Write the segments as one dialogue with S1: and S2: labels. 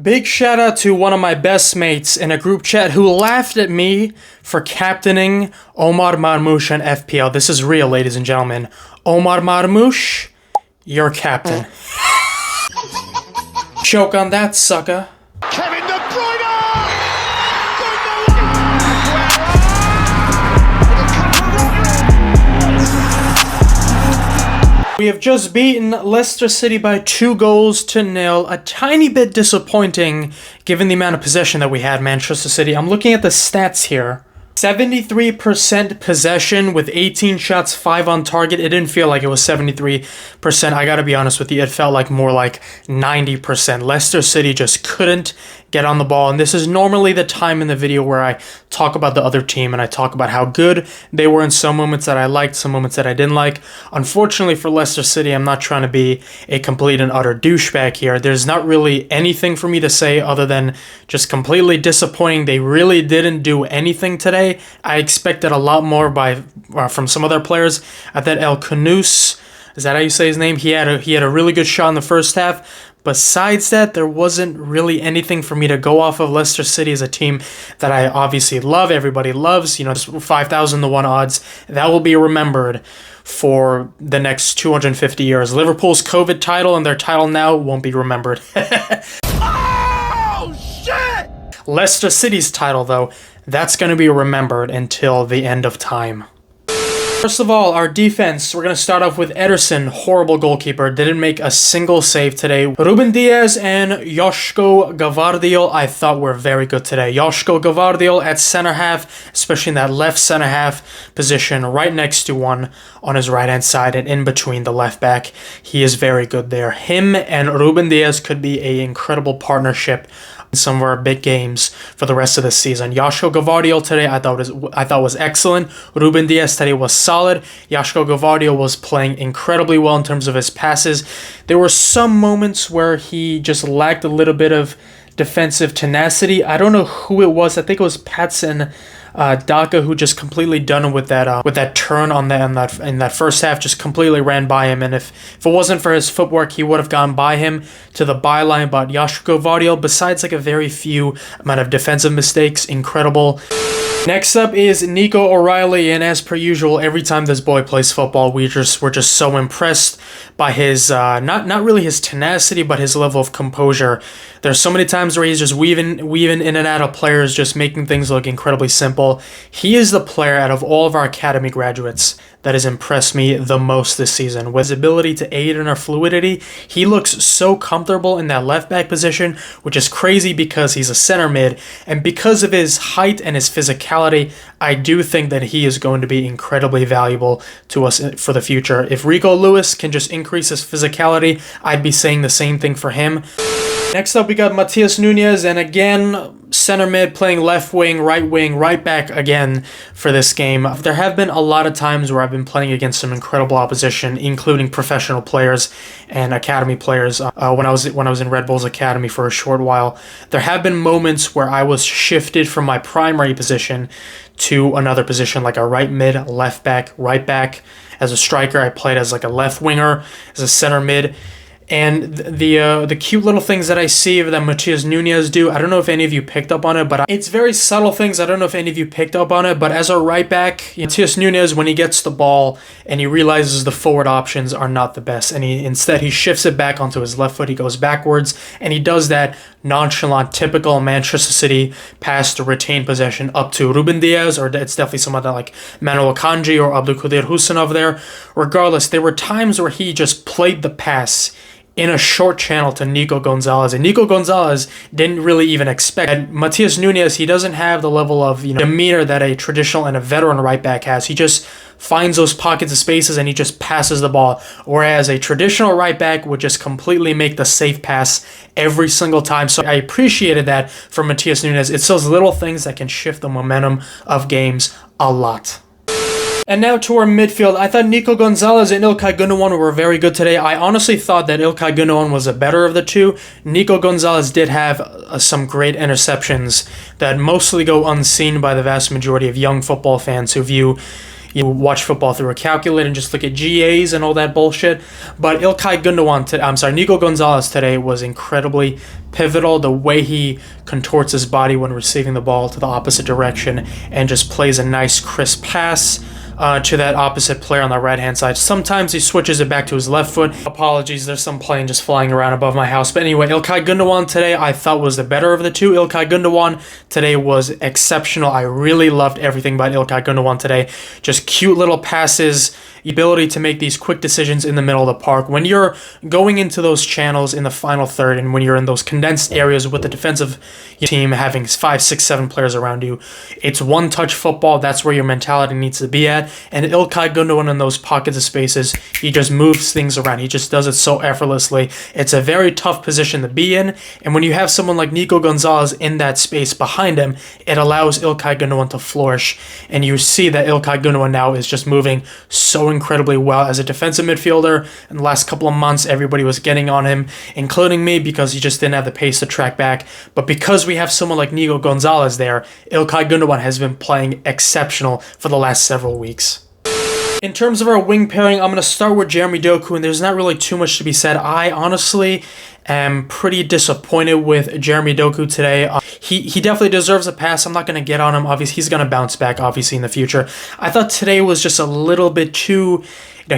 S1: Big shout out to one of my best mates in a group chat who laughed at me for captaining Omar Marmoush and FPL. This is real, ladies and gentlemen. Omar Marmoush, you're captain. Choke on that, sucker.
S2: Kevin De Bruyne!
S1: We have just beaten Leicester City by 2-0. A tiny bit disappointing given the amount of possession that we had, Manchester City. I'm looking at the stats here. 73% possession with 18 shots, 5 on target. It didn't feel like it was 73%. I gotta be honest with you, it felt like more like 90%. Leicester City just couldn't get on the ball, and this is normally the time in the video where I talk about the other team and I talk about how good they were in some moments that I liked, some moments that I didn't like. Unfortunately for Leicester City, I'm not trying to be a complete and utter douchebag here. There's not really anything for me to say other than just completely disappointing. They really didn't do anything today. I expected a lot more from some other players. I thought El Khanous, is that how you say his name? He had a really good shot in the first half. Besides that, there wasn't really anything for me to go off of. Leicester City is a team that I obviously love. Everybody loves, 5,000 to 1 odds. That will be remembered for the next 250 years. Liverpool's COVID title and their title now won't be remembered.
S2: Oh, shit!
S1: Leicester City's title, though, that's going to be remembered until the end of time. First of all, our defense, we're going to start off with Ederson, horrible goalkeeper, didn't make a single save today. Ruben Diaz and Yoshko Gvardiol, I thought were very good today. Yoshko Gvardiol at center half, especially in that left center half position, right next to one on his right hand side and in between the left back. He is very good there. Him and Ruben Diaz could be an incredible partnership in some of our big games for the rest of the season. Yoshko Gvardiol today I thought was excellent. Ruben Diaz today was solid. Yoshko Gvardiol was playing incredibly well in terms of his passes. There were some moments where he just lacked a little bit of defensive tenacity. I don't know who it was. I think it was Patson Daka, who just completely done with that turn in that first half, just completely ran by him. And if it wasn't for his footwork, he would have gone by him to the byline. But Yoshko Gvardiol, besides like a very few amount of defensive mistakes, incredible. Next up is Nico O'Reilly, and as per usual, every time this boy plays football, we're just so impressed by his not really his tenacity, but his level of composure. There's so many times where he's just weaving in and out of players, just making things look incredibly simple. He is the player out of all of our academy graduates that has impressed me the most this season. With his ability to aid in our fluidity, he looks so comfortable in that left back position, which is crazy because he's a center mid, and because of his height and his physicality, I do think that he is going to be incredibly valuable to us for the future. If Rico Lewis can just increase his physicality, I'd be saying the same thing for him. Next up, we got Matheus Nunes, and again, center mid playing left wing, right back again for this game. There have been a lot of times where I've been playing against some incredible opposition, including professional players and academy players. When I was in Red Bull's academy for a short while, there have been moments where I was shifted from my primary position to another position, like a right mid, left back, right back. As a striker, I played as like a left winger, as a center mid. And the cute little things that I see that Matheus Nunes do, I don't know if any of you picked up on it, but it's very subtle things. I don't know if any of you picked up on it, but as a right back, Matheus Nunes, when he gets the ball and he realizes the forward options are not the best, and instead he shifts it back onto his left foot, he goes backwards, and he does that nonchalant, typical Manchester City pass to retain possession up to Ruben Diaz, or it's definitely someone like Manuel Akanji or Abdulkadir Hussein there. Regardless, there were times where he just played the pass in a short channel to Nico Gonzalez, and Nico Gonzalez didn't really even expect. And Matheus Nunes, he doesn't have the level of demeanor that a traditional and a veteran right back has. He just finds those pockets of spaces and he just passes the ball, whereas a traditional right back would just completely make the safe pass every single time. So I appreciated that from Matheus Nunes. It's those little things that can shift the momentum of games a lot. And now to our midfield. I thought Nico Gonzalez and Ilkay Gundogan were very good today. I honestly thought that Ilkay Gundogan was the better of the two. Nico Gonzalez did have some great interceptions that mostly go unseen by the vast majority of young football fans who view you watch football through a calculator and just look at GAs and all that bullshit. But Nico Gonzalez today was incredibly pivotal. The way he contorts his body when receiving the ball to the opposite direction and just plays a nice crisp pass to that opposite player on the right-hand side. Sometimes he switches it back to his left foot. Apologies, there's some plane just flying around above my house. But anyway, İlkay Gündoğan today I thought was the better of the two. İlkay Gündoğan today was exceptional. I really loved everything about İlkay Gündoğan today. Just cute little passes, ability to make these quick decisions in the middle of the park. When you're going into those channels in the final third and when you're in those condensed areas with the defensive team having 5, 6, 7 players around you, it's one-touch football. That's where your mentality needs to be at. And İlkay Gündoğan in those pockets of spaces, he just moves things around. He just does it so effortlessly. It's a very tough position to be in. And when you have someone like Nico Gonzalez in that space behind him, it allows İlkay Gündoğan to flourish. And you see that İlkay Gündoğan now is just moving so incredibly well as a defensive midfielder. In the last couple of months, everybody was getting on him, including me, because he just didn't have the pace to track back. But because we have someone like Nico Gonzalez there, İlkay Gündoğan has been playing exceptional for the last several weeks. In terms of our wing pairing, I'm going to start with Jeremy Doku, and there's not really too much to be said. I honestly am pretty disappointed with Jeremy Doku today. He definitely deserves a pass. I'm not going to get on him. Obviously, he's going to bounce back, obviously, in the future. I thought today was just a little bit too...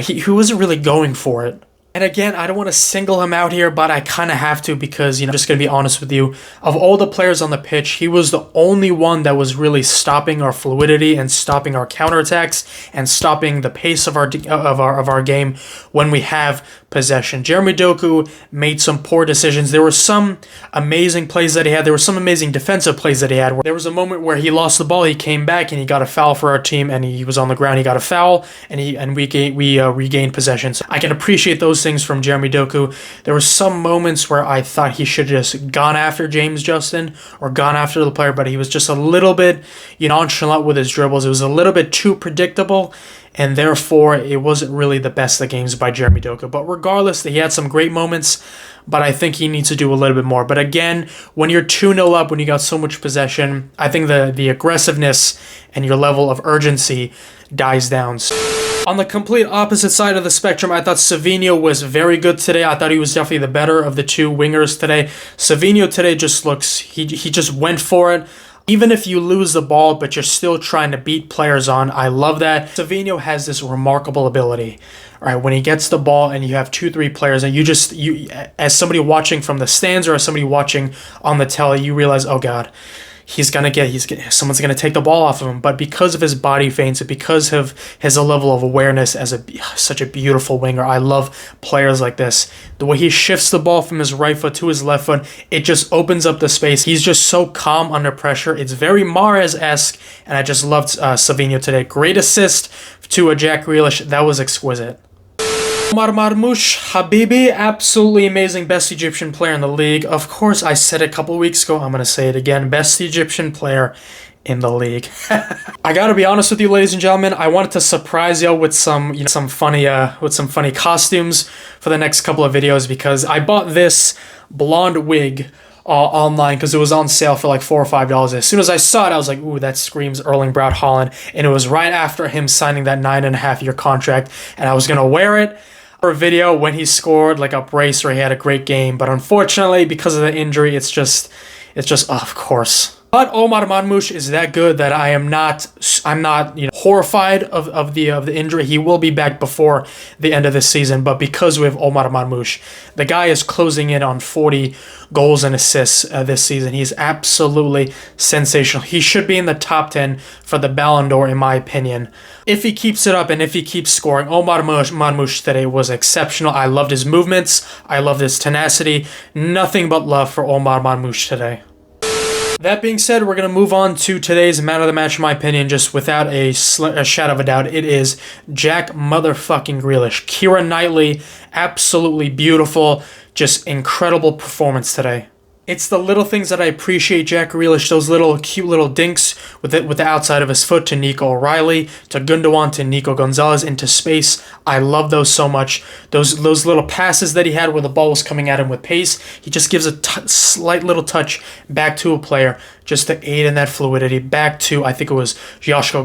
S1: he wasn't really going for it. And again, I don't want to single him out here, but I kind of have to because, I'm just going to be honest with you. Of all the players on the pitch, he was the only one that was really stopping our fluidity and stopping our counterattacks and stopping the pace of our game when we have possession. Jeremy Doku made some poor decisions. There were some amazing plays that he had. There were some amazing defensive plays that he had. There was a moment where he lost the ball, he came back, and he got a foul for our team, and he was on the ground. He got a foul, and we regained possession. So I can appreciate those things from Jeremy Doku. There were some moments where I thought he should have just gone after James Justin or gone after the player, but he was just a little bit nonchalant with his dribbles. It was a little bit too predictable, and therefore it wasn't really the best of games by Jeremy Doku. But regardless, he had some great moments, but I think he needs to do a little bit more. But again, when you're 2-0 up, when you got so much possession, I think the aggressiveness and your level of urgency dies down. On the complete opposite side of the spectrum, I thought Savinho was very good today. I thought he was definitely the better of the two wingers today. Savinho today just looks, he just went for it. Even if you lose the ball, but you're still trying to beat players on, I love that. Savinho has this remarkable ability. All right, when he gets the ball and you have 2-3 players, and you as somebody watching from the stands or as somebody watching on the telly, you realize, oh God, someone's gonna take the ball off of him. But because of his body feints and because of his level of awareness as such a beautiful winger, I love players like this. The way he shifts the ball from his right foot to his left foot, it just opens up the space. He's just so calm under pressure. It's very Mahrez-esque, and I just loved Savinho today. Great assist to a Jack Grealish. That was exquisite. MARMOUSH, Habibi, absolutely amazing, best Egyptian player in the league. Of course, I said it a couple weeks ago, I'm going to say it again, best Egyptian player in the league. I gotta be honest with you, ladies and gentlemen, I wanted to surprise y'all with some funny costumes for the next couple of videos because I bought this blonde wig online because it was on sale for like $4 or $5. As soon as I saw it, I was like, ooh, that screams Erling Braut Haaland. And it was right after him signing that 9.5-year contract, and I was gonna wear it for a video when he scored like a brace or he had a great game. But unfortunately, because of the injury, it's just of course. But Omar Marmoush is that good that I'm not horrified of the injury. He will be back before the end of the season, but because we have Omar Marmoush, the guy is closing in on 40 goals and assists this season. He's absolutely sensational. He should be in the top 10 for the Ballon d'Or, in my opinion. If he keeps it up and if he keeps scoring, Omar Marmoush today was exceptional. I loved his movements. I loved his tenacity. Nothing but love for Omar Marmoush today. That being said, we're going to move on to today's man of the match, in my opinion, just without a shadow of a doubt. It is Jack motherfucking Grealish. Keira Knightley, absolutely beautiful, just incredible performance today. It's the little things that I appreciate Jack Grealish, those little cute little dinks with the outside of his foot to Nico O'Reilly, to Gündoğan, to Nico Gonzalez into space. I love those so much. Those little passes that he had where the ball was coming at him with pace. He just gives a slight little touch back to a player. just to aid in that fluidity. Back to, I think it was Yoshko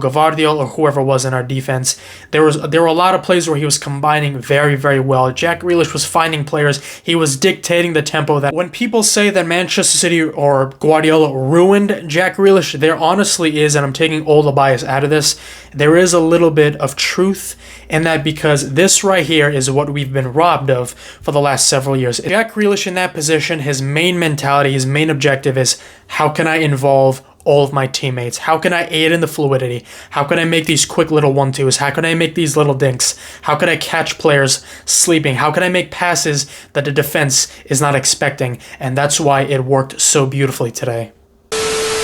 S1: or whoever was in our defense. There were a lot of plays where he was combining very, very well. Jack Grealish was finding players. He was dictating the tempo. That when people say that Manchester City or Guardiola ruined Jack Grealish, there honestly is, and I'm taking all the bias out of this, there is a little bit of truth in that, because this right here is what we've been robbed of for the last several years. Jack Grealish in that position, his main mentality, his main objective is, how can I involve all of my teammates? How can I aid in the fluidity? How can I make these quick little 1-2s? How can I make these little dinks? How can I catch players sleeping? How can I make passes that the defense is not expecting? And that's why it worked so beautifully today.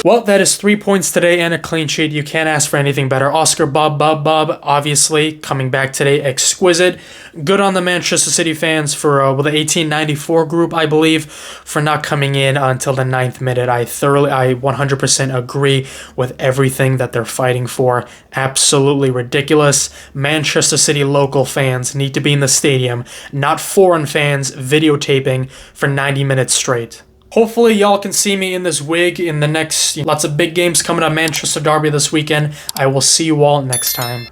S1: Well, that is 3 points today and a clean sheet. You can't ask for anything better. Oscar Bob, obviously, coming back today, exquisite. Good on the Manchester City fans for, the 1894 group, I believe, for not coming in until the 9th minute. I 100% agree with everything that they're fighting for. Absolutely ridiculous. Manchester City local fans need to be in the stadium, not foreign fans videotaping for 90 minutes straight. Hopefully y'all can see me in this wig in the next, lots of big games coming up, Manchester Derby this weekend. I will see you all next time.